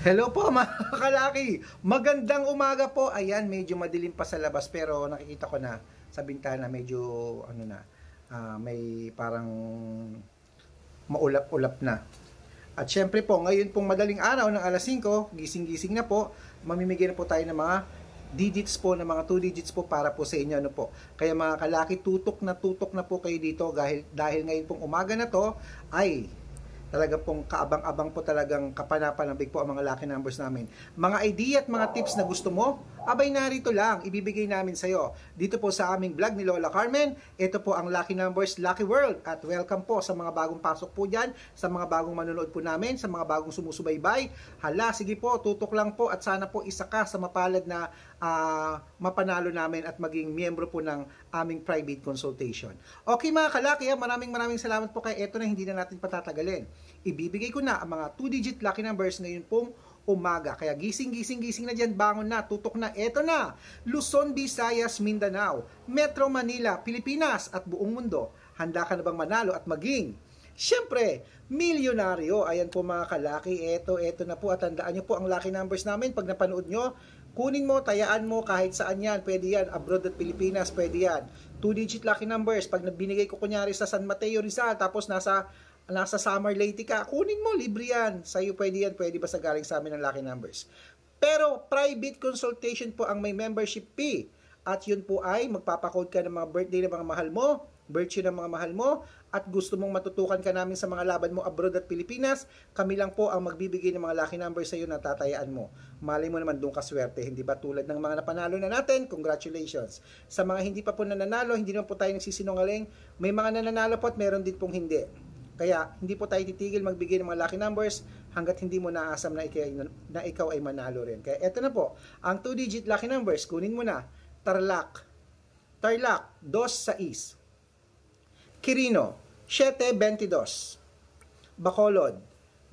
Hello po mga kalaki! Magandang umaga po. Ayan, medyo madilim pa sa labas pero nakikita ko na sa bintana medyo may parang maulap-ulap na. At syempre po, ngayon pong madaling araw ng alas 5, gising-gising na po, mamimigay na po tayo ng mga digits po, ng mga 2 digits po para po sa inyo. Kaya mga kalaki, tutok na po kayo dito dahil ngayon pong umaga na to ay talaga pong kaabang-abang po, talagang kapanapanabig po ang mga lucky numbers namin. Mga idea at mga tips na gusto mo, abay narito lang, ibibigay namin sa iyo. Dito po sa aming vlog ni Lola Carmen, ito po ang Lucky Numbers Lucky World. At welcome po sa mga bagong pasok po dyan, sa mga bagong manonood po namin, sa mga bagong sumusubaybay. Hala, sige po, tutok lang po at sana po isa ka sa mapalad na mapanalo namin at maging miyembro po ng aming private consultation. Okay mga kalaki, maraming salamat po kaya eto na, hindi na natin patatagalin. Ibibigay ko na ang mga 2-digit lucky numbers ngayon pong umaga. Kaya gising na dyan, bangon na, tutok na, eto na. Luzon, Visayas, Mindanao, Metro Manila, Pilipinas at buong mundo. Handa ka na bang manalo at maging siyempre, milyonaryo? Ayan po mga kalaki, eto na po at tandaan nyo po ang lucky numbers namin. Pag napanood nyo, kunin mo, tayaan mo kahit saan yan, pwede yan, abroad at Pilipinas, pwede yan. 2-digit lucky numbers, pag nagbinigay ko kunyari sa San Mateo, Rizal, tapos nasa Samar, Leyte ka, kunin mo, libre yan. Sa'yo pwede yan, pwede basta galing sa amin ng lucky numbers. Pero private consultation po ang may membership fee. At yun po ay magpapakode ka ng mga birthday ng mga mahal mo, birthday ng mga mahal mo, at gusto mong matutukan ka namin sa mga laban mo abroad at Pilipinas, kami lang po ang magbibigay ng mga lucky numbers sa iyo na tatayaan mo. Malay mo naman doon ka swerte, hindi ba tulad ng mga napanalo na natin? Congratulations. Sa mga hindi pa po nananalo, hindi naman po tayo nagsisinungaling, may mga nananalo po at meron din pong hindi. Kaya hindi po tayo titigil magbigay ng mga lucky numbers hanggat hindi mo naasam na ikaw ay manalo rin. Kaya eto na po, ang 2-digit lucky numbers, kunin mo na. Tarlac 2-6. Quirino 7-22. Bacolod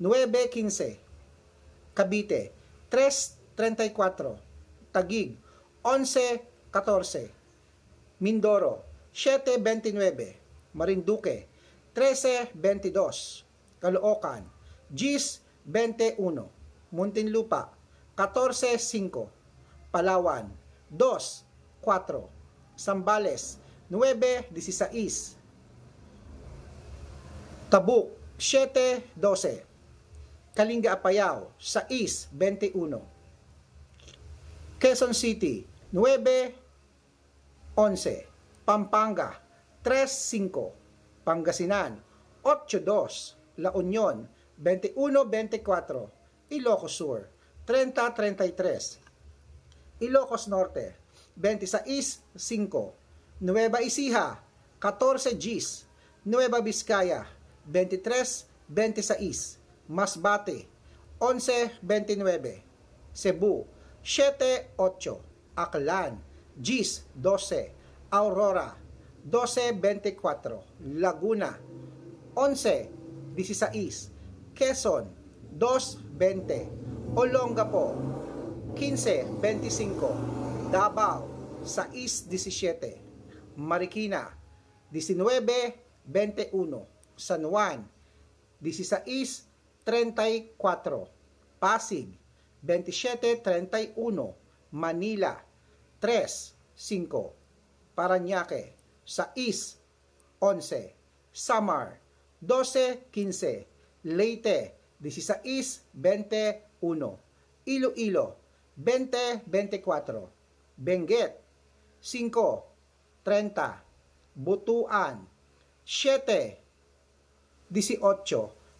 9-15. Cavite 3-34. Taguig 11-14. Mindoro 7-29. Marinduque 13-22. Caloocan 10-21. Muntinlupa 14-5. Palawan 2-4. Zambales 9-16. Tabuk 7-12. Kalinga Apayao 6-21. Quezon City 9-11. Pampanga 3-5. Pangasinan 8-2. La Union 21-24. Ilocos Sur 30-33. Ilocos Norte 26-5. Nueva Ecija 14 Gs. Nueva Vizcaya 23-26. Masbate 11-29. Cebu 7-8. Aklan Gs 12. Aurora 12-24. Laguna 11-16. Quezon 2-20. Olongapo 15-25. Davao 6-17. Marikina 19-21. San Juan 16-34. Pasig 27-31. Manila 3-5. Parañaque 6-11. Samar 12-15. Leyte 16-21. Iloilo 20-24. Benguet 5-30. Butuan 7-18.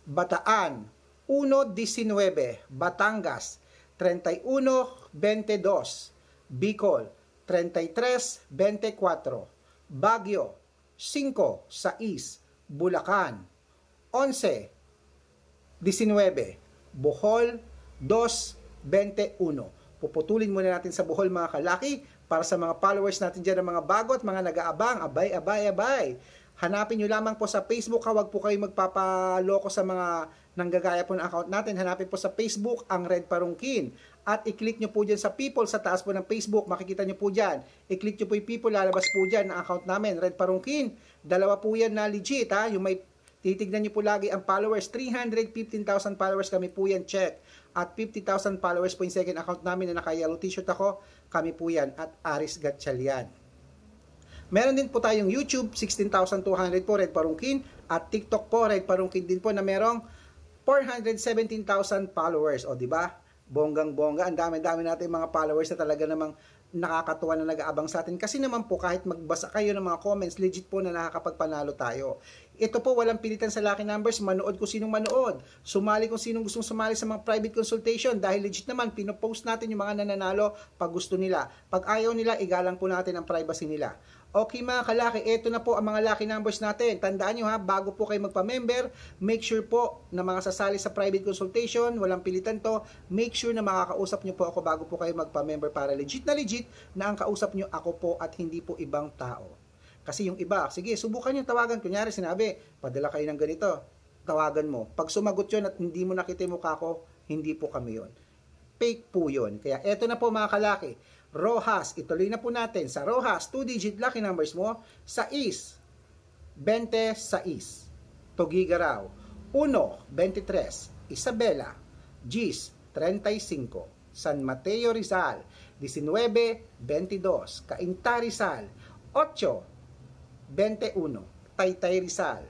Bataan 1-19. Batangas 31-22. Bicol 33-24. Baguio 5-6. Bulacan 11-19. Bohol 2-21. Puputulin muna natin sa Bohol mga kalaki para sa mga followers natin dyan ng mga bago at mga nag-aabang. Abay. Hanapin nyo lamang po sa Facebook. Huwag po kayo magpapaloko sa mga nanggagaya po ng account natin. Hanapin po sa Facebook ang Red Parungkin. At i-click nyo po dyan sa people sa taas po ng Facebook. Makikita nyo po dyan. I-click nyo po yung people, lalabas po dyan ang account namin. Red Parungkin. Dalawa po yan na legit, ha? Yung may Titignan niyo po lagi ang followers. 315,000 followers kami po yan, check. At 50,000 followers po yung second account namin na naka-yellow t-shirt ako, kami po yan. At Aris Gatchalian. Meron din po tayong YouTube, 16,200 po, Red Parungkin. At TikTok po, Red Parungkin din po na merong 417,000 followers. O, di ba? Bonggang-bongga. Ang dami-dami natin mga followers na talaga namang nakakatuwa na nag-aabang sa atin. Kasi naman po, kahit magbasa kayo ng mga comments, legit po na nakakapagpanalo tayo. Ito po, walang pilitan sa Lucky Numbers. Manood kung sinong manood. Sumali kung sinong gustong sumali sa mga private consultation. Dahil legit naman, pinopost natin yung mga nananalo pag gusto nila. Pag ayaw nila, igalang po natin ang privacy nila. Okay mga kalaki, ito na po ang mga Lucky Numbers natin. Tandaan nyo ha, bago po kayo magpa-member, make sure po na mga sasali sa private consultation, walang pilitan to, make sure na makakausap nyo po ako bago po kayo magpa-member para legit na ang kausap nyo ako po at hindi po ibang tao. Kasi yung iba, sige, subukan nyo tawagan. Kunyari, sinabi, padala kayo ng ganito, tawagan mo. Pag sumagot yun at hindi mo nakita yung mukha ko, hindi po kami yun. Fake po yun. Kaya eto na po mga kalaki. Rojas, ituloy na po natin. Sa Rojas, 2-digit lucky numbers mo, 6, 26, Tugigaraw, 1, 23, Isabela, Gis, 35, San Mateo Rizal, 19, 22, Cainta Rizal, 8, 21, Taytay Rizal,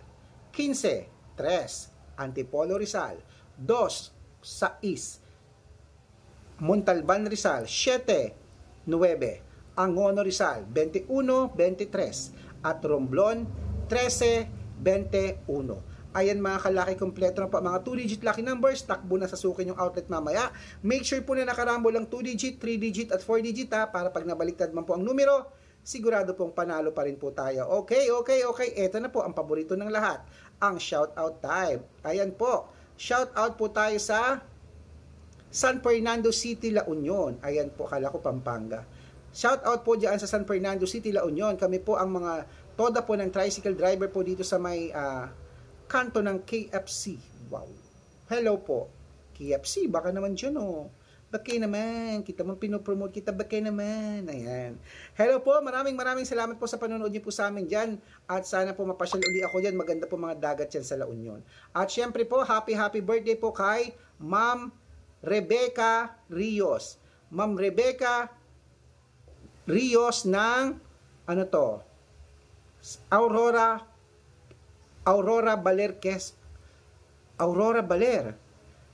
15, 3, Antipolo Rizal, 2, 6, Montalban Rizal, 7, 9, Angono Rizal, 21, 23, at Romblon, 13, 21. Ayan mga kalaki, kompleto na po mga 2-digit lucky numbers. Takbo na sa sukin yung outlet mamaya. Make sure po na nakarambo lang 2-digit, 3-digit at 4-digit ha, para pag nabaliktad man po ang numero, sigurado pong panalo pa rin po tayo. Okay. Ito na po ang paborito ng lahat, ang shoutout time. Ayan po, shoutout po tayo sa San Fernando City, La Union. Ayan po, akala ko Pampanga. Shout out po dyan sa San Fernando City, La Union. Kami po ang mga toda po ng tricycle driver po dito sa may kanto ng KFC. Wow. Hello po. KFC, baka naman dyan oh. Bakay naman. Kita mo pinopromote kita, bakay naman. Ayan. Hello po, maraming salamat po sa panonood niyo po sa amin dyan. At sana po mapasyal uli ako dyan. Maganda po mga dagat yan sa La Union. At syempre po, happy birthday po kay Ma'am Rebecca Rios. Ma'am Rebecca Rios ng ano to? Aurora Baler.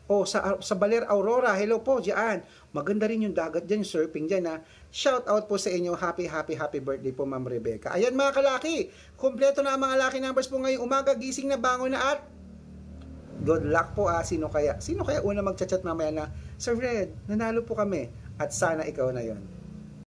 O sa Baler Aurora. Hello po diyan. Maganda rin yung dagat diyan, surfing diyan ha. Shout out po sa inyo. Happy birthday po Ma'am Rebecca. Ayan mga kalaki. Kumpleto na ang mga lucky numbers po ngayong umaga. Gising na, bangon na at good luck po ah. Sino kaya una magchat-chat mamaya na, Sir Red, nanalo po kami. At sana ikaw na yon.